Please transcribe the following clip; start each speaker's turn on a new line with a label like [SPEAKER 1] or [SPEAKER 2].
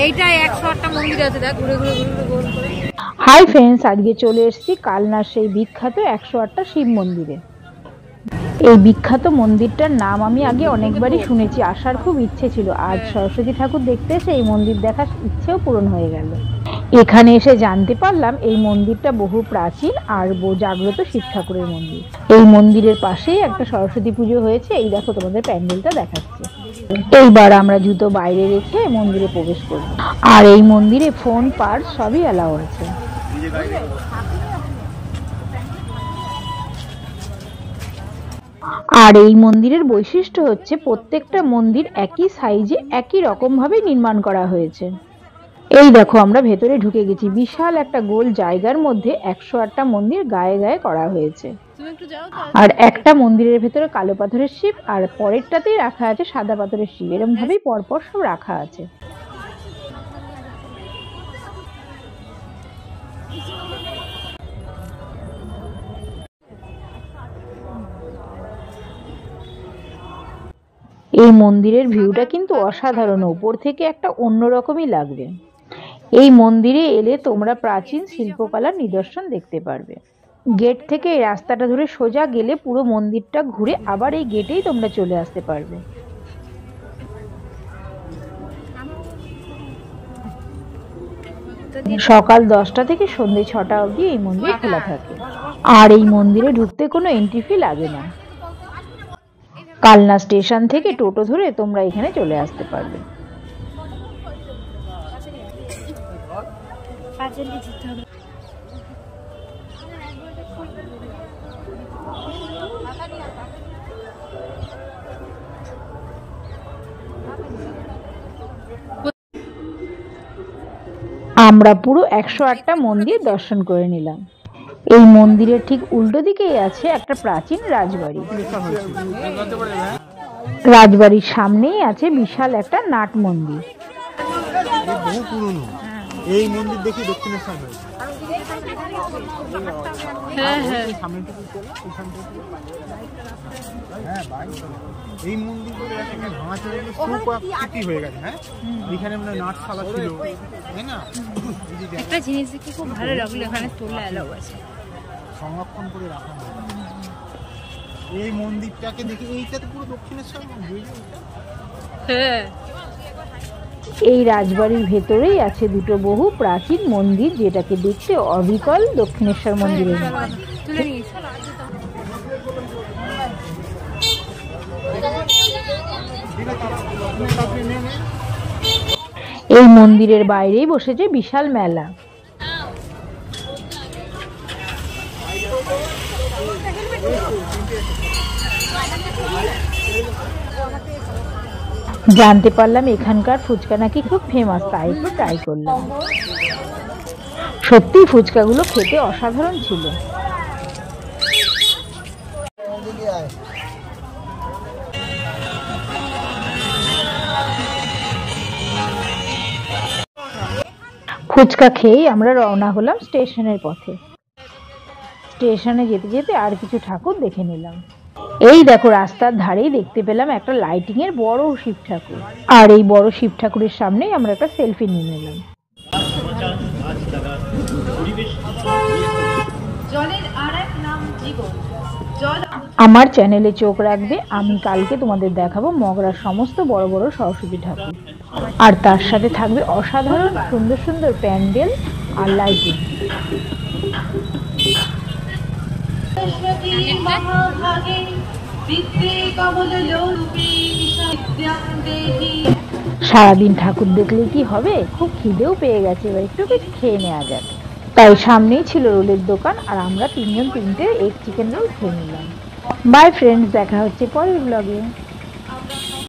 [SPEAKER 1] এইটা 108টা মন্দির আছে, দেখ ঘুরে ঘুরে ঘুরে ঘুরে গোল করে।
[SPEAKER 2] হাই ফ্রেন্ডস, আজকে চলে এসেছি কালনার সেই বিখ্যাত 108টা শিব মন্দিরে। এই বিখ্যাত মন্দিরটার নাম আমি আগে অনেকবারই শুনেছি, আসার খুব ইচ্ছে ছিল। আজ সরস্বতী ঠাকুর দেখতে এসে এই মন্দির দেখার ইচ্ছেও পূরণ হয়ে গেল। এখানে এসে জানতে পারলাম এই মন্দিরটা বহু প্রাচীন আর জাগ্রত শিব ঠাকুরের মন্দির। এই মন্দিরের পাশেই একটা সরস্বতী পুজো হয়েছে। এই দেখো, তোমাদের প্যান্ডেলটা দেখাচ্ছে। এইবার আমরা জুতো বাইরে রেখে মন্দিরে প্রবেশ করব। আর এই মন্দিরে ফোন, পার্স সবই অ্যালাউ আছে। আর এই মন্দিরের বৈশিষ্ট্য হচ্ছে প্রত্যেকটা মন্দির একই সাইজে একই রকম ভাবে নির্মাণ করা হয়েছে। এই দেখো, আমরা ভেতরে ঢুকে গেছি। বিশাল একটা গোল জায়গার মধ্যে 108টা মন্দির গায়ে গায়ে করা হয়েছে। আর একটা মন্দিরের ভেতরে কালো পাথরের শিব, আর পরেরটাতেই রাখা আছে সাদা পাথরের শিব। এরকম ভাবেই পরপর সব রাখা আছে। এই মন্দিরের ভিউটা কিন্তু অসাধারণ, উপর থেকে একটা অন্যরকমই লাগবে। এই মন্দিরে এলে তোমরা প্রাচীন শিল্পকলার নিদর্শন দেখতে পারবে। গেট থেকে এই রাস্তাটা ধরে সোজা গেলে পুরো মন্দিরটা ঘুরে আবার এই গেটেই তোমরা চলে আসতে পারবে। সকাল 10টা থেকে সন্ধ্যে 6টা অবধি এই মন্দির খোলা থাকে। আর এই মন্দিরে ঢুকতে কোনো এন্ট্রি ফি লাগে না। কালনা স্টেশন থেকে টোটো ধরে তোমরা এখানে চলে আসতে পারবে। আমরা পুরো 108টা মন্দির দর্শন করে নিলাম। এই মন্দিরের ঠিক উল্টো দিকেই আছে একটা প্রাচীন রাজবাড়ি। রাজবাড়ির সামনেই আছে বিশাল একটা নাট মন্দির।
[SPEAKER 3] বহু পুরনো এই মন্দির দেখি দক্ষিণেশ্বর হয়েছে। এই মন্দিরগুলো ভাঙাচোরা সুপ্রাকৃতি হয়ে গেছে। হ্যাঁ, এখানে মানে নাটশালা ছিল, তাই না?
[SPEAKER 1] একটা জিনিস দেখে খুব ভালো লাগলো, এখানে তোলা এলাও আছে,
[SPEAKER 3] সংরক্ষণ করে রাখা হয়। এই মন্দিরটাকে দেখি, এইটা তো পুরো দক্ষিণেশ্বর মন্দির।
[SPEAKER 1] হ্যাঁ,
[SPEAKER 2] এই রাজবাড়ির ভেতরেই আছে দুটো বহু প্রাচীন মন্দির, যেটাকে দেখতে অবিকল দক্ষিণেশ্বর মন্দিরের মতো। এই মন্দিরের বাইরেই বসেছে বিশাল মেলা। জানতে পারলাম এখানকার ফুচকা নাকি খুব ফেমাস, তাই একটু ট্রাই করলাম। সত্যি ফুচকাগুলো খেতে অসাধারণ ছিল। ফুচকা খেয়েই আমরা রওনা হলাম স্টেশনের পথে। স্টেশনে যেতে যেতে আর কিছু ঠাকুর দেখে নিলাম। এই দেখো, রাস্তার ধারেই দেখতে পেলাম একটা লাইটিং এর বড় শিব ঠাকুর। আর এই বড় শিব ঠাকুরের সামনেই আমরা একটা সেলফি নিয়ে নিলাম। আমার চ্যানেলে চোখ রাখবে, আমি কালকে তোমাদের দেখাবো মগরার সমস্ত বড় বড় সরস্বতী ঠাকুর। আর তার সাথে থাকবে অসাধারণ সুন্দর সুন্দর প্যান্ডেল আর লাইটিং। সারাদিন ঠাকুর দেখলে কি হবে, খুব খিদেও পেয়ে গেছে, এবার একটু কিছু খেয়ে নেওয়া যাক। তাই সামনেই ছিল রোলের দোকান, আর আমরা তিনজন তিনটে এগ চিকেন রোল খেয়ে নিলাম। বাই ফ্রেন্ডস, দেখা হচ্ছে পরের ব্লগে।